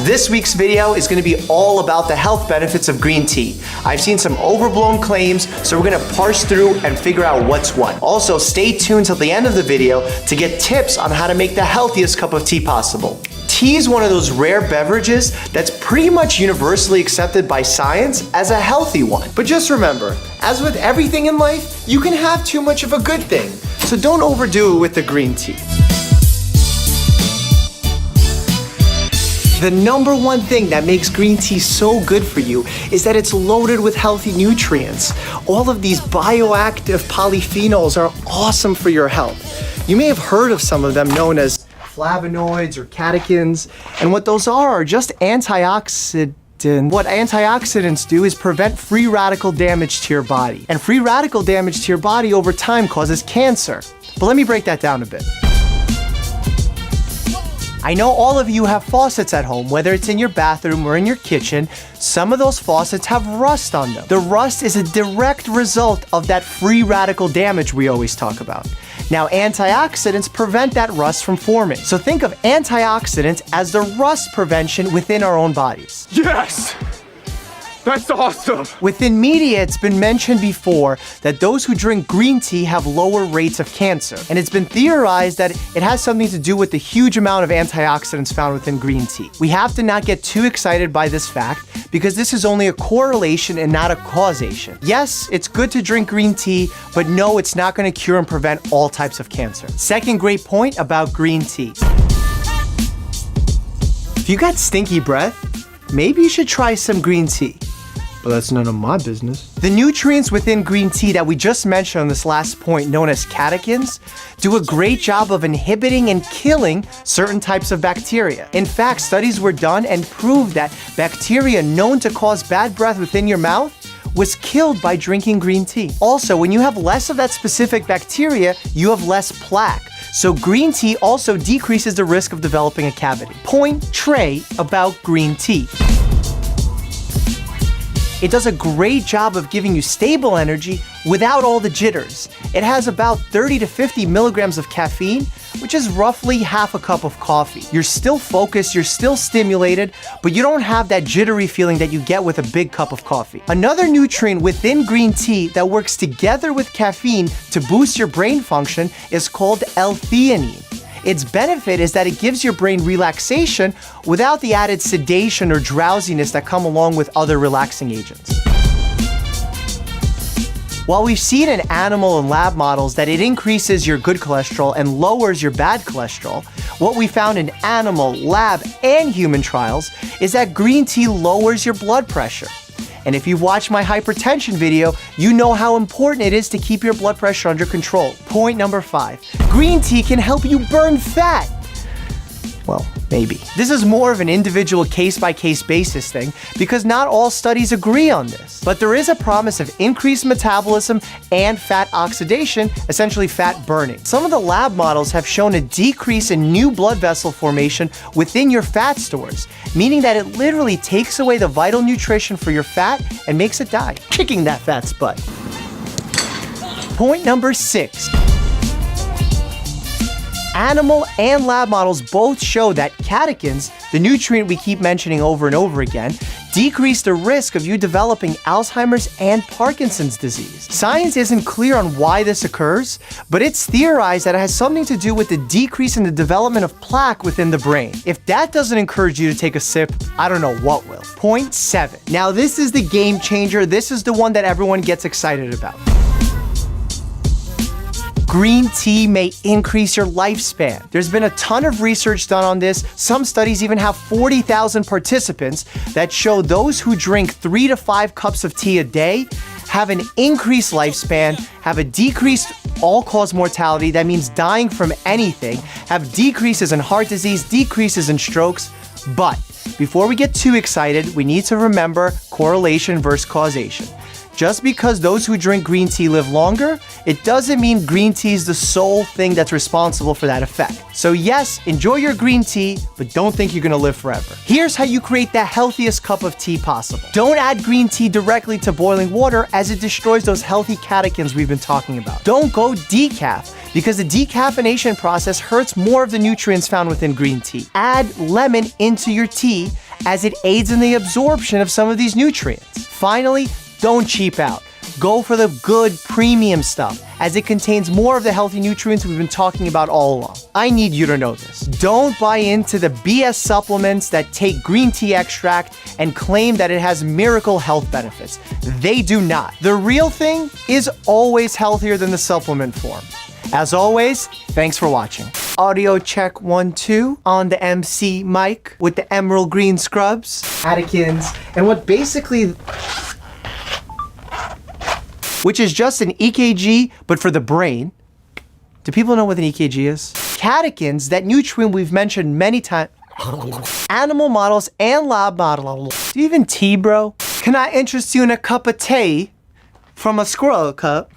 This week's video is going to be all about the health benefits of green tea. I've seen some overblown claims, so we're going to parse through and figure out what's what. Also, stay tuned till the end of the video to get tips on how to make the healthiest cup of tea possible. Tea is one of those rare beverages that's pretty much universally accepted by science as a healthy one. But just remember, as with everything in life, you can have too much of a good thing. So don't overdo it with the green tea. The number one thing that makes green tea so good for you is that it's loaded with healthy nutrients. All of these bioactive polyphenols are awesome for your health. You may have heard of some of them known as flavonoids or catechins, and what those are just antioxidants. What antioxidants do is prevent free radical damage to your body. And free radical damage to your body over time causes cancer. But let me break that down a bit. I know all of you have faucets at home, whether it's in your bathroom or in your kitchen. Some of those faucets have rust on them. The rust is a direct result of that free radical damage we always talk about. Now, antioxidants prevent that rust from forming. So think of antioxidants as the rust prevention within our own bodies. Yes! That's awesome! Within media, it's been mentioned before that those who drink green tea have lower rates of cancer. And it's been theorized that it has something to do with the huge amount of antioxidants found within green tea. We have to not get too excited by this fact because this is only a correlation and not a causation. Yes, it's good to drink green tea, but no, it's not going to cure and prevent all types of cancer. Second great point about green tea. If you got stinky breath, maybe you should try some green tea. But that's none of my business. The nutrients within green tea that we just mentioned on this last point, known as catechins, do a great job of inhibiting and killing certain types of bacteria. In fact, studies were done and proved that bacteria known to cause bad breath within your mouth was killed by drinking green tea. Also, when you have less of that specific bacteria, you have less plaque. So green tea also decreases the risk of developing a cavity. Point Trey about green tea. It does a great job of giving you stable energy without all the jitters. It has about 30 to 50 milligrams of caffeine, which is roughly half a cup of coffee. You're still focused, you're still stimulated, but you don't have that jittery feeling that you get with a big cup of coffee. Another nutrient within green tea that works together with caffeine to boost your brain function is called L-theanine. Its benefit is that it gives your brain relaxation without the added sedation or drowsiness that come along with other relaxing agents. While we've seen in animal and lab models that it increases your good cholesterol and lowers your bad cholesterol, what we found in animal, lab, and human trials is that green tea lowers your blood pressure. And if you've watched my hypertension video, you know how important it is to keep your blood pressure under control. Point number 5, green tea can help you burn fat. Well, maybe. This is more of an individual case-by-case basis thing because not all studies agree on this. But there is a promise of increased metabolism and fat oxidation, essentially fat burning. Some of the lab models have shown a decrease in new blood vessel formation within your fat stores, meaning that it literally takes away the vital nutrition for your fat and makes it die, kicking that fat's butt. Point number 6. Animal and lab models both show that catechins, the nutrient we keep mentioning over and over again, decrease the risk of you developing Alzheimer's and Parkinson's disease. Science isn't clear on why this occurs, but it's theorized that it has something to do with the decrease in the development of plaque within the brain. If that doesn't encourage you to take a sip, I don't know what will. Point 7. Now this is the game changer. This is the one that everyone gets excited about. Green tea may increase your lifespan. There's been a ton of research done on this. Some studies even have 40,000 participants that show those who drink 3 to 5 cups of tea a day have an increased lifespan, have a decreased all-cause mortality, that means dying from anything, have decreases in heart disease, decreases in strokes. But before we get too excited, we need to remember correlation versus causation. Just because those who drink green tea live longer, it doesn't mean green tea is the sole thing that's responsible for that effect. So yes, enjoy your green tea, but don't think you're gonna live forever. Here's how you create the healthiest cup of tea possible. Don't add green tea directly to boiling water, as it destroys those healthy catechins we've been talking about. Don't go decaf, because the decaffeination process hurts more of the nutrients found within green tea. Add lemon into your tea, as it aids in the absorption of some of these nutrients. Finally, don't cheap out. Go for the good premium stuff, as it contains more of the healthy nutrients we've been talking about all along. I need you to know this. Don't buy into the BS supplements that take green tea extract and claim that it has miracle health benefits. They do not. The real thing is always healthier than the supplement form. As always, thanks for watching. Audio check 1, 2 on the MC mic with the emerald green scrubs, catechins, and what basically, which is just an EKG, but for the brain. Do people know what an EKG is? Catechins, that nutrient we've mentioned many times. Animal models and lab models. Do you even tea, bro? Can I interest you in a cup of tea from a squirrel cup?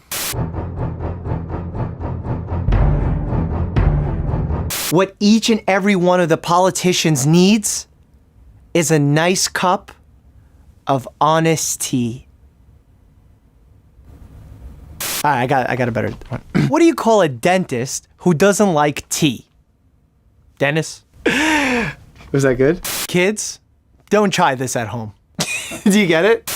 What each and every one of the politicians needs is a nice cup of honest tea. All right, I got a better one. What do you call a dentist who doesn't like tea? Dennis? Was that good? Kids, don't try this at home. Do you get it?